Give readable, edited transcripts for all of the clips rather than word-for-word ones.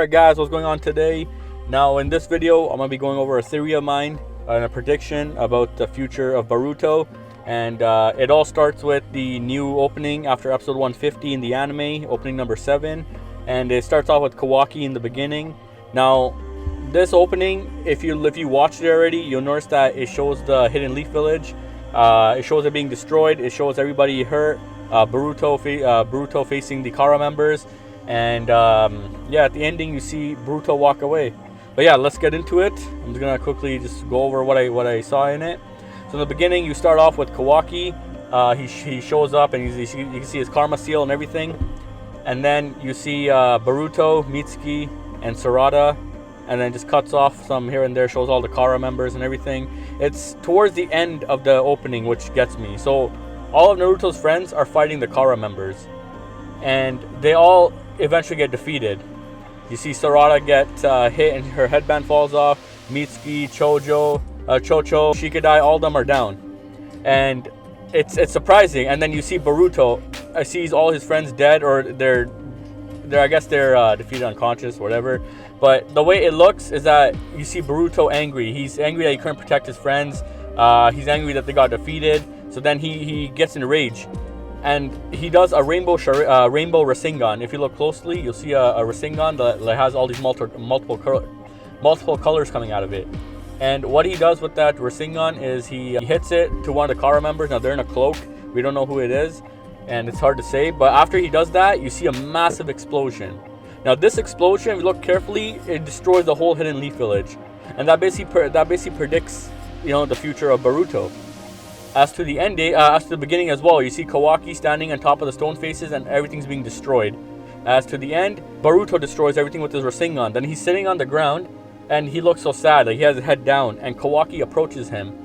Alright guys, what's going on today? Now in this video, I'm going to be going over a theory of mine and a prediction about the future of Boruto. And it all starts with the new opening after episode 150 in the anime, opening number 7. And it starts off with Kawaki in the beginning. Now, this opening, if you watched it already, you'll notice that it shows the Hidden Leaf Village. It shows it being destroyed. It shows everybody hurt. Boruto facing the Kara members. And yeah, at the ending you see Boruto walk away. But yeah, let's get into it. I'm just gonna quickly just go over what I saw in it. So in the beginning, you start off with Kawaki. He shows up and you can see his karma seal and everything. And then you see Boruto, Mitsuki, and Sarada. And then just cuts off some here and there, shows all the Kara members and everything. It's towards the end of the opening, which gets me. So all of Naruto's friends are fighting the Kara members. And they all eventually get defeated. You see Sarada get hit and her headband falls off. Mitsuki, Chocho, Shikadai, all of them are down. And it's surprising. And then you see Boruto sees all his friends dead, or they're defeated, unconscious, whatever. But the way it looks is that you see Boruto angry. He's angry that he couldn't protect his friends. He's angry that they got defeated. So then he gets in rage. And he does a rainbow Rasengan. If you look closely, you'll see a Rasengan that has all these multiple colors coming out of it. And what he does with that Rasengan is he hits it to one of the Kara members. Now they're in a cloak. We don't know who it is, and it's hard to say. But after he does that, you see a massive explosion. Now this explosion, if you look carefully, it destroys the whole Hidden Leaf Village, and that basically predicts, the future of Boruto. As to the ending, as to the beginning as well, you see Kawaki standing on top of the stone faces and everything's being destroyed. As to the end, Boruto destroys everything with his Rasengan. Then he's sitting on the ground and he looks so sad, like he has his head down, and Kawaki approaches him.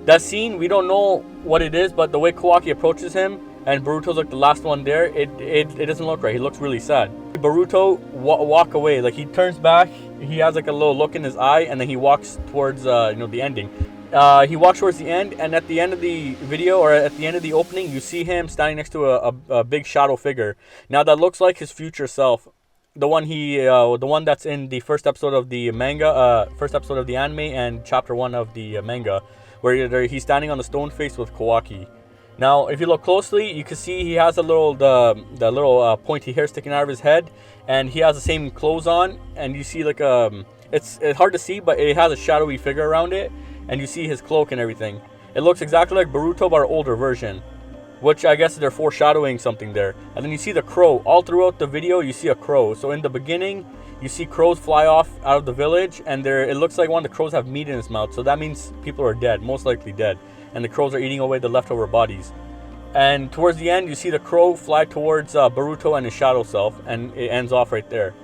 That scene, we don't know what it is, but the way Kawaki approaches him and Boruto's like the last one there, it doesn't look right. He looks really sad. Boruto walk away, like he turns back, he has like a little look in his eye, and then he walks towards the ending. He walks towards the end, and at the end of the video, or at the end of the opening, you see him standing next to a big shadow figure. Now that looks like his future self, the one that's in the first episode of the manga, first episode of the anime, and chapter 1 of the manga, where he's standing on the stone face with Kawaki. Now, if you look closely, you can see he has the little pointy hair sticking out of his head, and he has the same clothes on, and you see like it's hard to see, but it has a shadowy figure around it. And you see his cloak and everything. It looks exactly like Boruto, but an older version, which I guess they're foreshadowing something there. And then you see the crow. All throughout the video, you see a crow. So in the beginning, you see crows fly off out of the village, and it looks like one of the crows have meat in its mouth. So that means people are dead, most likely dead. And the crows are eating away the leftover bodies. And towards the end, you see the crow fly towards Boruto and his shadow self, and it ends off right there.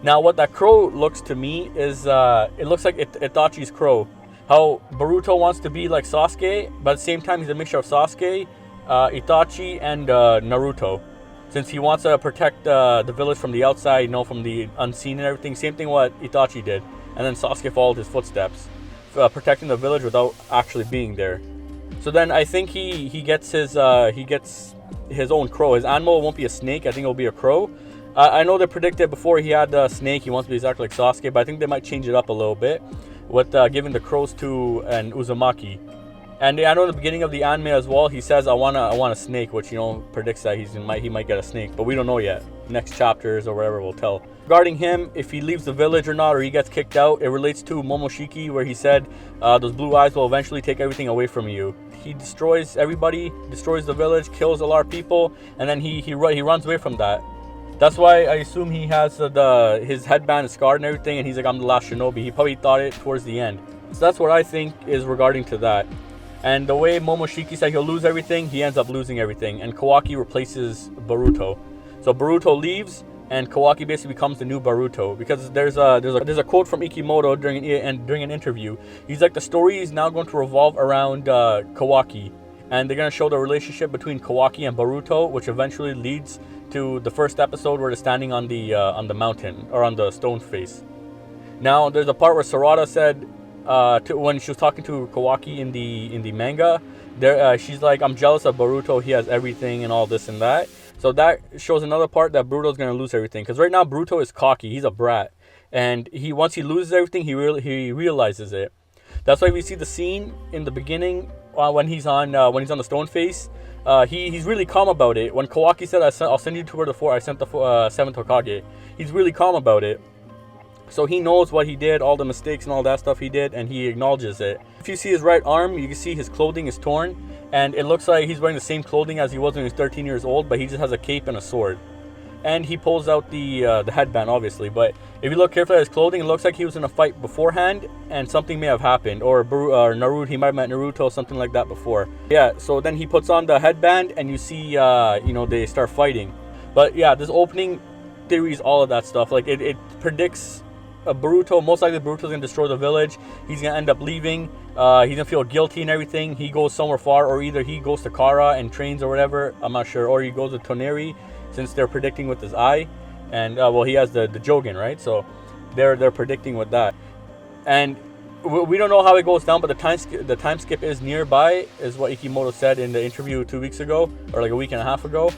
Now, what that crow looks to me is, it looks like Itachi's crow. How Boruto wants to be like Sasuke, but at the same time he's a mixture of Sasuke, Itachi, and Naruto. Since he wants to protect the village from the outside, from the unseen and everything. Same thing what Itachi did. And then Sasuke followed his footsteps, protecting the village without actually being there. So then I think he gets his own crow. His animal won't be a snake. I think it'll be a crow. I know they predicted before he had a snake, he wants to be exactly like Sasuke, but I think they might change it up a little bit with giving the crows to an Uzumaki. And I know in the beginning of the anime as well, he says I want a snake, which predicts that he might get a snake, but we don't know yet. Next chapters or whatever will tell. Regarding him, if he leaves the village or not, or he gets kicked out, it relates to Momoshiki, where he said those blue eyes will eventually take everything away from you. He destroys everybody, destroys the village, kills a lot of people, and then he runs away from that. That's why I assume he has his headband is scarred and everything, and he's like, I'm the last shinobi. He probably thought it towards the end. So that's what I think is regarding to that. And the way Momoshiki said he'll lose everything, he ends up losing everything. And Kawaki replaces Boruto. So Boruto leaves, and Kawaki basically becomes the new Boruto. Because there's a quote from Ikimoto during an interview. He's like, the story is now going to revolve around Kawaki. And they're going to show the relationship between Kawaki and Boruto, which eventually leads to the first episode where they're standing on the mountain, or on the stone face. Now, there's a part where Sarada said, when she was talking to Kawaki in the manga, she's like, I'm jealous of Boruto, he has everything and all this and that. So that shows another part that Boruto's gonna lose everything. Because right now Boruto is cocky. He's a brat, and once he loses everything, he realizes it. That's why we see the scene in the beginning when he's on the stone face. He's really calm about it. When Kawaki said, "I'll send you to where I sent the seventh Hokage," he's really calm about it. So he knows what he did, all the mistakes and all that stuff he did, and he acknowledges it. If you see his right arm, you can see his clothing is torn, and it looks like he's wearing the same clothing as he was when he was 13 years old, but he just has a cape and a sword. And he pulls out the headband, obviously. But if you look carefully at his clothing, it looks like he was in a fight beforehand, and something may have happened. Or Naruto, he might have met Naruto, something like that before. Yeah, so then he puts on the headband, and you see, they start fighting. But yeah, this opening theories, all of that stuff, like it predicts Boruto, most likely Boruto's gonna destroy the village. He's gonna end up leaving. He's gonna feel guilty and everything. He goes somewhere far, or either he goes to Kara and trains or whatever. I'm not sure. Or he goes to Toneri, since they're predicting with his eye. And he has the Jogen, right? So they're predicting with that. And we don't know how it goes down, but the time skip is nearby, is what Ikimoto said in the interview 2 weeks ago, or like a week and a half ago.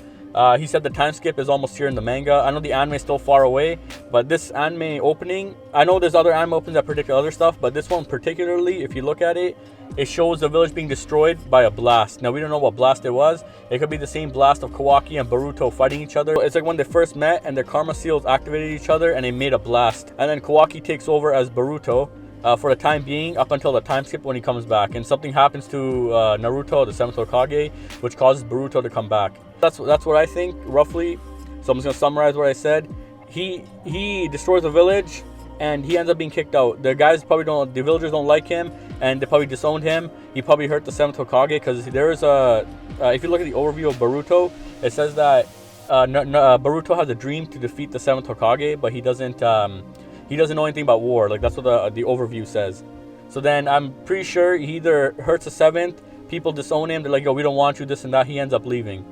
He said the time skip is almost here in the manga. I know the anime is still far away, but this anime opening, I know there's other anime openings that predict other stuff, but this one particularly, if you look at it, it shows the village being destroyed by a blast. Now, we don't know what blast it was. It could be the same blast of Kawaki and Boruto fighting each other. It's like when they first met and their karma seals activated each other and they made a blast. And then Kawaki takes over as Boruto for the time being, up until the time skip when he comes back. And something happens to Naruto, the 7th Hokage, which causes Boruto to come back. That's what I think, roughly. So I'm just going to summarize what I said. He destroys the village, and he ends up being kicked out. The villagers don't like him, and they probably disowned him. He probably hurt the 7th Hokage, because there's if you look at the overview of Boruto, it says that Boruto has a dream to defeat the 7th Hokage, but he doesn't know anything about war. Like, that's what the overview says. So then I'm pretty sure he either hurts the 7th, people disown him, they're like, yo, we don't want you, this and that, he ends up leaving.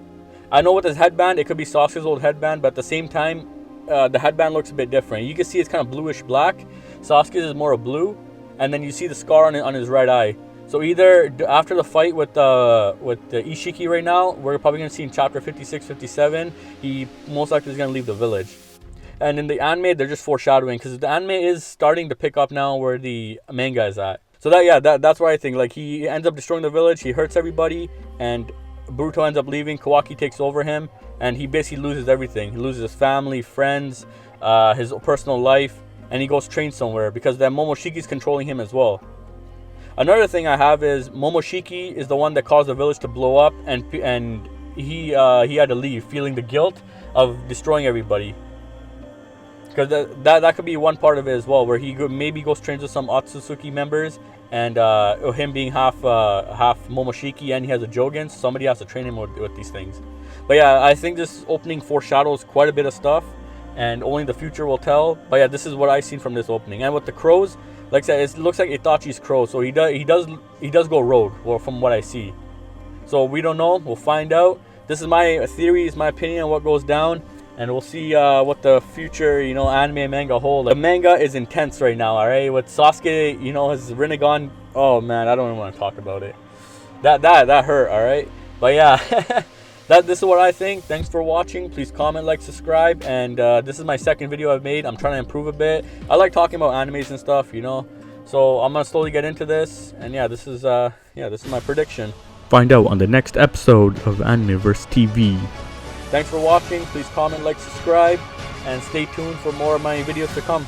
I know with his headband, it could be Sasuke's old headband, but at the same time, the headband looks a bit different. You can see it's kind of bluish black. Sasuke's is more of blue, and then you see the scar on his right eye. So either after the fight with the Ishiki right now, we're probably going to see in chapter 56, 57, he most likely is going to leave the village. And in the anime, they're just foreshadowing, because the anime is starting to pick up now where the manga is at. So that's what I think. Like, he ends up destroying the village, he hurts everybody, and Boruto ends up leaving. Kawaki takes over him, and he basically loses everything. He loses his family, friends, his personal life, and he goes train somewhere, because then Momoshiki's controlling him as well. Another thing I have is Momoshiki is the one that caused the village to blow up, and he had to leave, feeling the guilt of destroying everybody. Because that could be one part of it as well, where he maybe goes trains with some Otsutsuki members, and him being half Momoshiki, and he has a Jogen, so somebody has to train him with these things. But yeah, I think this opening foreshadows quite a bit of stuff, and only the future will tell. But yeah, this is what I've seen from this opening. And with the crows, like I said, it looks like Itachi's crow, so he does go rogue, well, from what I see. So we don't know, we'll find out. This is my theory, is my opinion on what goes down. And we'll see what the future, anime and manga hold. The manga is intense right now, alright? With Sasuke, his Rinnegan. Oh man, I don't even want to talk about it. That hurt, alright? But yeah, this is what I think. Thanks for watching. Please comment, like, subscribe. And this is my second video I've made. I'm trying to improve a bit. I like talking about animes and stuff, So I'm gonna slowly get into this. And yeah, this is my prediction. Find out on the next episode of Animeverse TV. Thanks for watching. Please comment, like, subscribe, and stay tuned for more of my videos to come.